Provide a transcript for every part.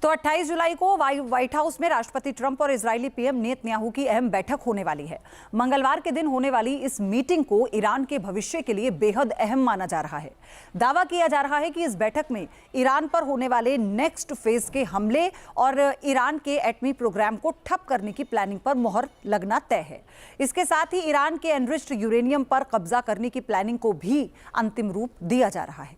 तो 28 जुलाई को white house में राष्ट्रपति ट्रंप और इजरायली पीएम नेतन्याहू की अहम बैठक होने वाली है। मंगलवार के दिन होने वाली इस मीटिंग को ईरान के भविष्य के लिए बेहद अहम माना जा रहा है। दावा किया जा रहा है कि इस बैठक में ईरान पर होने वाले नेक्स्ट फेज के हमले और ईरान के एटमी प्रोग्राम को ठप करने की प्लानिंग पर मुहर लगना तय है। इसके साथ ही ईरान के एनरिच्ड यूरेनियम पर कब्जा करने की प्लानिंग को भी अंतिम रूप दिया जा रहा है।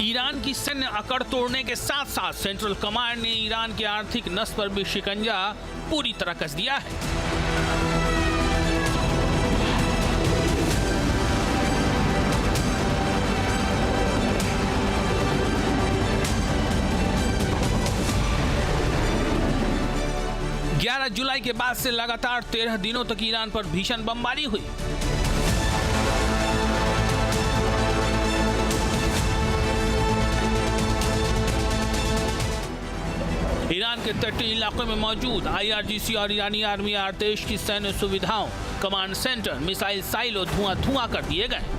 ईरान की सैन्य अकड़ तोड़ने के साथ साथ सेंट्रल कमांड ने ईरान के आर्थिक नस पर भी शिकंजा पूरी तरह कस दिया है। जुलाई के बाद से लगातार 13 दिनों तक ईरान पर भीषण बमबारी हुई। ईरान के तटीय इलाकों में मौजूद IRGC और ईरानी आर्मी आर्देश की सैन्य सुविधाओं, कमांड सेंटर, मिसाइल साइलो धुआं कर दिए गए।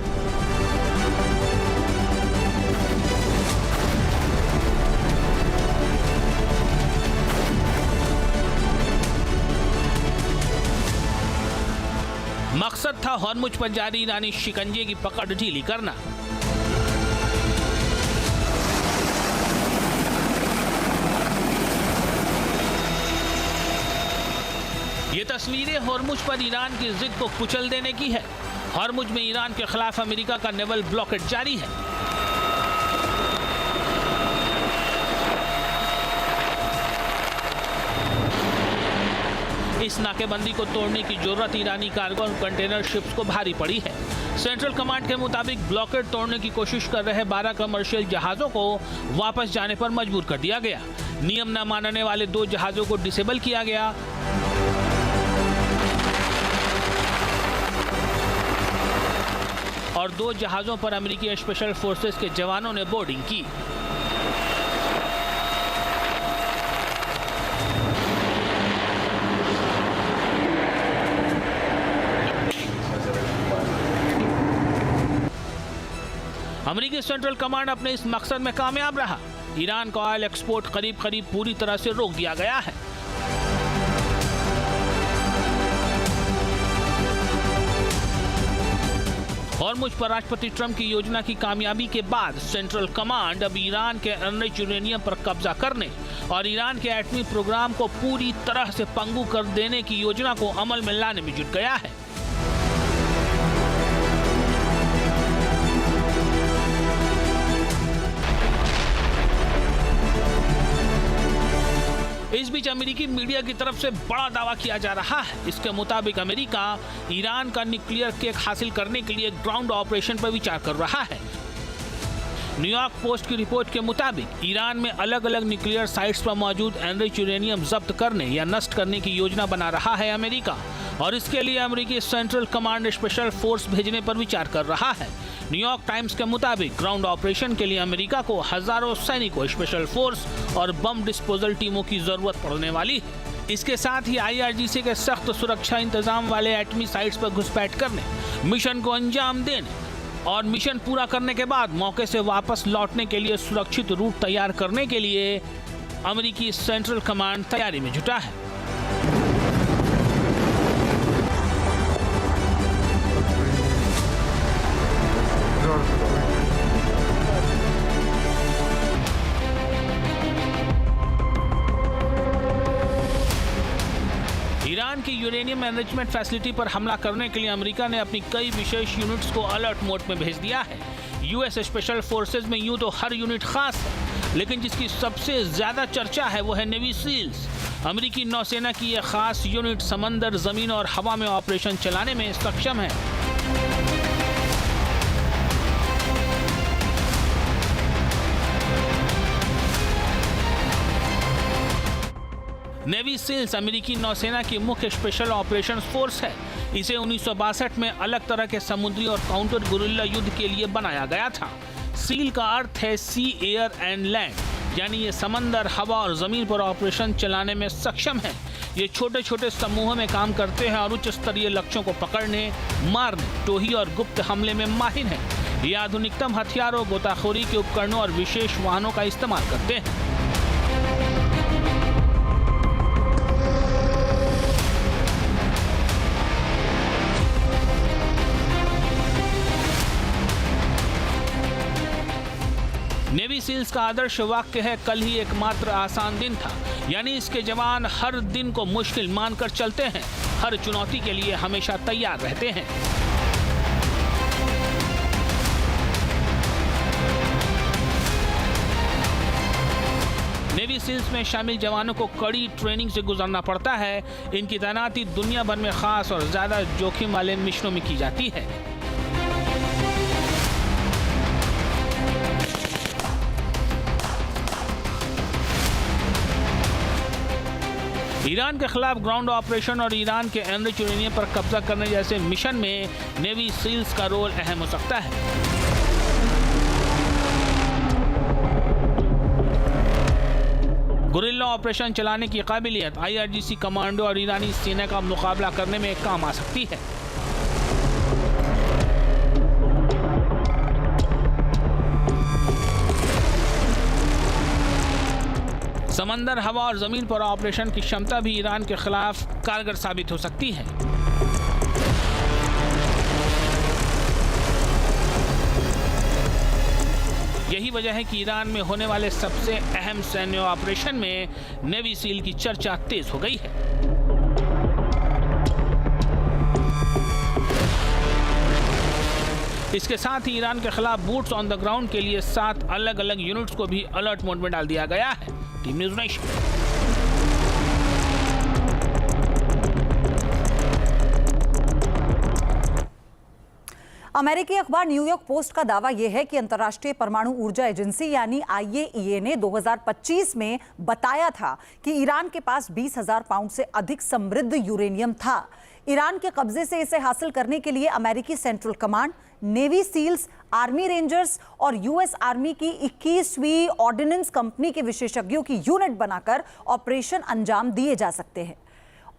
मकसद था हॉर्मुज पर जारी ईरानी शिकंजे की पकड़ ढीली करना। ये तस्वीरें हॉर्मुज पर ईरान की जिद को कुचल देने की है। हॉर्मुज में ईरान के खिलाफ अमेरिका का नेवल ब्लॉकेड जारी है। इस नाकेबंदी को तोड़ने की जरूरत ईरानी कार्गो और कंटेनर शिप्स को भारी पड़ी है। सेंट्रल कमांड के मुताबिक ब्लॉकेड तोड़ने की कोशिश कर रहे 12 कमर्शियल जहाजों को वापस जाने पर मजबूर कर दिया गया। नियम न मानने वाले 2 जहाजों को डिसेबल किया गया और 2 जहाजों पर अमेरिकी स्पेशल फोर्सेस के जवानों ने बोर्डिंग की। अमेरिकी सेंट्रल कमांड अपने इस मकसद में कामयाब रहा। ईरान का ऑयल एक्सपोर्ट करीब पूरी तरह से रोक दिया गया है। हॉर्मुज पर राष्ट्रपति ट्रंप की योजना की कामयाबी के बाद सेंट्रल कमांड अब ईरान के एनरिच्ड यूरेनियम पर कब्जा करने और ईरान के एटमी प्रोग्राम को पूरी तरह से पंगु कर देने की योजना को अमल में लाने में जुट गया है। इस बीच अमेरिकी मीडिया की तरफ से बड़ा दावा किया जा रहा है। इसके मुताबिक अमेरिका ईरान का न्यूक्लियर केक हासिल करने के लिए ग्राउंड ऑपरेशन पर विचार कर रहा है। न्यूयॉर्क पोस्ट की रिपोर्ट के मुताबिक ईरान में अलग अलग न्यूक्लियर साइट्स पर मौजूद एनरिच्ड यूरेनियम जब्त करने या नष्ट करने की योजना बना रहा है अमेरिका, और इसके लिए अमेरिकी सेंट्रल कमांड स्पेशल फोर्स भेजने पर विचार कर रहा है। न्यूयॉर्क टाइम्स के मुताबिक ग्राउंड ऑपरेशन के लिए अमेरिका को हजारों सैनिकों, स्पेशल फोर्स और बम डिस्पोजल टीमों की जरूरत पड़ने वाली है। इसके साथ ही IRGC के सख्त सुरक्षा इंतजाम वाले एटमी साइट्स पर घुसपैठ करने, मिशन को अंजाम देने और मिशन पूरा करने के बाद मौके से वापस लौटने के लिए सुरक्षित रूट तैयार करने के लिए अमेरिकी सेंट्रल कमांड तैयारी में जुटा है। ईरान की यूरेनियम एनरिचमेंट फैसिलिटी पर हमला करने के लिए अमेरिका ने अपनी कई विशेष यूनिट्स को अलर्ट मोड में भेज दिया है। यूएस स्पेशल फोर्सेज में यूं तो हर यूनिट खास है, लेकिन जिसकी सबसे ज्यादा चर्चा है वो है नेवी सील्स। अमेरिकी नौसेना की यह खास यूनिट समंदर, जमीन और हवा में ऑपरेशन चलाने में सक्षम है। नेवी सील्स अमेरिकी नौसेना की मुख्य स्पेशल ऑपरेशन फोर्स है। इसे 1962 में अलग तरह के समुद्री और काउंटर गुरिल्ला युद्ध के लिए बनाया गया था। सील का अर्थ है सी, एयर एंड लैंड, यानी ये समंदर, हवा और जमीन पर ऑपरेशन चलाने में सक्षम है। ये छोटे छोटे समूहों में काम करते हैं और उच्च स्तरीय लक्ष्यों को पकड़ने, मारने, टोही और गुप्त हमले में माहिर हैं। ये आधुनिकतम हथियारों, गोताखोरी के उपकरणों और विशेष वाहनों का इस्तेमाल करते हैं। नेवी सील्स का आदर्श वाक्य है, कल ही एकमात्र आसान दिन था। यानी इसके जवान हर दिन को मुश्किल मानकर चलते हैं, हर चुनौती के लिए हमेशा तैयार रहते हैं। नेवी सील्स में शामिल जवानों को कड़ी ट्रेनिंग से गुजरना पड़ता है। इनकी तैनाती दुनिया भर में खास और ज्यादा जोखिम वाले मिशनों में की जाती है। ईरान के खिलाफ ग्राउंड ऑपरेशन और ईरान के एनरिच यूरेनियम पर कब्जा करने जैसे मिशन में नेवी सील्स का रोल अहम हो सकता है। गुरिल्ला ऑपरेशन चलाने की काबिलियत IRGC कमांडो और ईरानी सेना का मुकाबला करने में काम आ सकती है। समंदर, हवा और जमीन पर ऑपरेशन की क्षमता भी ईरान के खिलाफ कारगर साबित हो सकती है। यही वजह है कि ईरान में होने वाले सबसे अहम सैन्य ऑपरेशन में नेवी सील की चर्चा तेज हो गई है। इसके साथ ही ईरान के खिलाफ बूट्स ऑन द ग्राउंड के लिए 7 अलग अलग यूनिट्स को भी अलर्ट मोड में डाल दिया गया है। Team news nation. अमेरिकी अखबार न्यूयॉर्क पोस्ट का दावा यह है कि अंतर्राष्ट्रीय परमाणु ऊर्जा एजेंसी यानी IAEA ने 2025 में बताया था कि ईरान के पास 20,000 पाउंड से अधिक समृद्ध यूरेनियम था। ईरान के कब्जे से इसे हासिल करने के लिए अमेरिकी central command, navy seals, army rangers और US आर्मी की 21वीं ऑर्डिनेंस कंपनी के विशेषज्ञों की यूनिट बनाकर ऑपरेशन अंजाम दिए जा सकते हैं।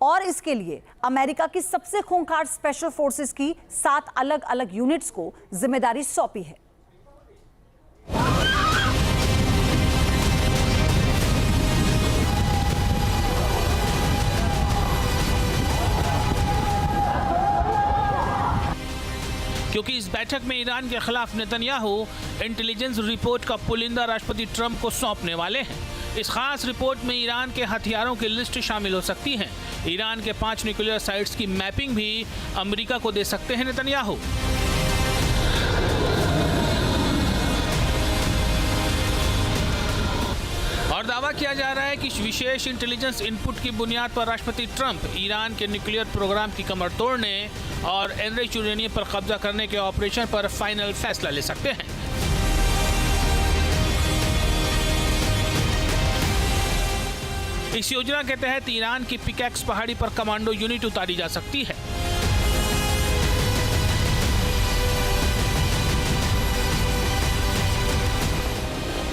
और इसके लिए अमेरिका की सबसे खूंखार स्पेशल फोर्सेस की 7 अलग अलग यूनिट्स को जिम्मेदारी सौंपी है। क्योंकि इस बैठक में ईरान के खिलाफ नेतन्याहू इंटेलिजेंस रिपोर्ट का पुलिंदा राष्ट्रपति ट्रंप को सौंपने वाले हैं। इस खास रिपोर्ट में ईरान के हथियारों की लिस्ट शामिल हो सकती है। ईरान के 5 न्यूक्लियर साइट्स की मैपिंग भी अमेरिका को दे सकते हैं नेतन्याहू। और दावा किया जा रहा है कि विशेष इंटेलिजेंस इनपुट की बुनियाद पर राष्ट्रपति ट्रंप ईरान के न्यूक्लियर प्रोग्राम की कमर तोड़ने और एनरिच यूरेनियम पर कब्जा करने के ऑपरेशन पर फाइनल फैसला ले सकते हैं। इस योजना के तहत ईरान की पिकैक्स पहाड़ी पर कमांडो यूनिट उतारी जा सकती है।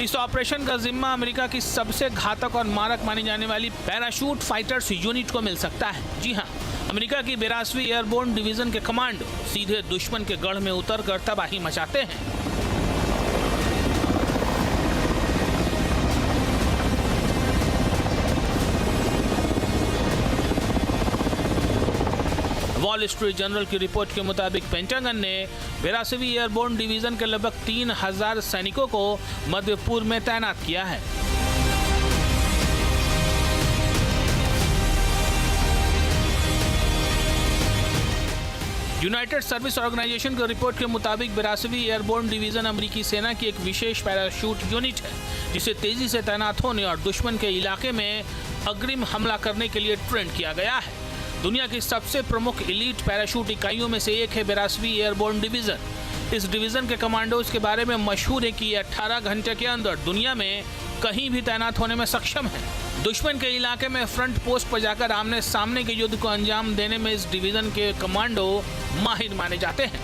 इस ऑपरेशन का जिम्मा अमेरिका की सबसे घातक और मारक मानी जाने वाली पैराशूट फाइटर्स यूनिट को मिल सकता है। जी हां, अमेरिका की 82वीं एयरबोर्न डिवीजन के कमांडो सीधे दुश्मन के गढ़ में उतरकर तबाही मचाते हैं। वॉल स्ट्रीट जर्नल की रिपोर्ट के मुताबिक पेंटागन ने 82वीं एयरबोर्न डिवीजन के लगभग 3,000 सैनिकों को मध्य पूर्व में तैनात किया है। यूनाइटेड सर्विस ऑर्गेनाइजेशन की रिपोर्ट के मुताबिक 82वीं एयरबोर्न डिवीजन अमेरिकी सेना की एक विशेष पैराशूट यूनिट है, जिसे तेजी से तैनात होने और दुश्मन के इलाके में अग्रिम हमला करने के लिए ट्रेन किया गया है। दुनिया की सबसे प्रमुख एलीट पैराशूट इकाइयों में से एक है 82वीं एयरबोर्न डिवीजन। इस डिवीजन के कमांडोज के बारे में मशहूर है कि ये 18 घंटे के अंदर दुनिया में कहीं भी तैनात होने में सक्षम है। दुश्मन के इलाके में फ्रंट पोस्ट पर जाकर आमने सामने के युद्ध को अंजाम देने में इस डिवीजन के कमांडो माहिर माने जाते हैं।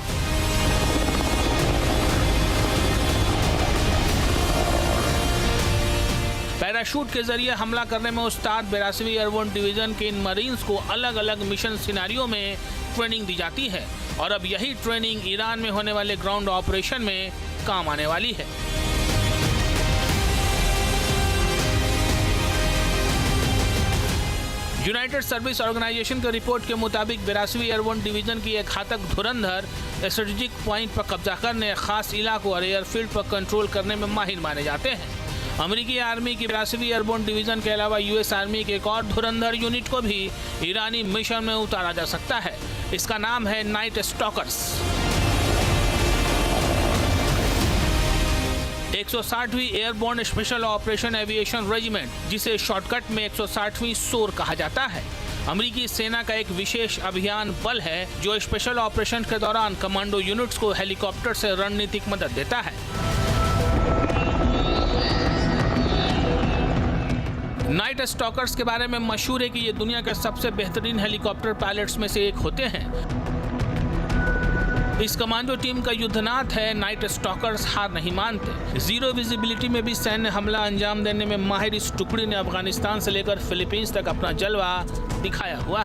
पैराशूट के जरिए हमला करने में उस्ताद 82वीं एयरबोर्न डिवीजन के इन मरीन्स को अलग अलग मिशन सिनेरियो में ट्रेनिंग दी जाती है और अब यही ट्रेनिंग ईरान में होने वाले ग्राउंड ऑपरेशन में काम आने वाली है। यूनाइटेड सर्विस ऑर्गेनाइजेशन की रिपोर्ट के मुताबिक 82वीं एयरबोर्न डिवीजन की एक घातक धुरंधर स्ट्रेटेजिक पॉइंट पर कब्जा करने, खास इलाकों और एयरफील्ड पर कंट्रोल करने में माहिर माने जाते हैं। अमेरिकी आर्मी की 82वीं एयरबोर्न डिवीजन के अलावा यूएस आर्मी के एक और धुरंधर यूनिट को भी ईरानी मिशन में उतारा जा सकता है। इसका नाम है नाइट स्टॉकर्स। 160वीं airborne special operation aviation regiment, जिसे शॉर्टकट में 160वीं सोर कहा जाता है, अमेरिकी सेना का एक विशेष अभियान बल है जो स्पेशल ऑपरेशन के दौरान कमांडो यूनिट्स को हेलीकॉप्टर से रणनीतिक मदद देता है। नाइट स्टॉकर्स के बारे में मशहूर है कि ये दुनिया के सबसे बेहतरीन हेलीकॉप्टर पायलट्स में से एक होते हैं। इस कमांडो टीम का युद्धनाथ है नाइट स्टॉकर्स हार नहीं मानते। जीरो विजिबिलिटी में भी सैन्य हमला अंजाम देने में माहिर इस टुकड़ी ने अफगानिस्तान से लेकर फिलीपींस तक अपना जलवा दिखाया हुआ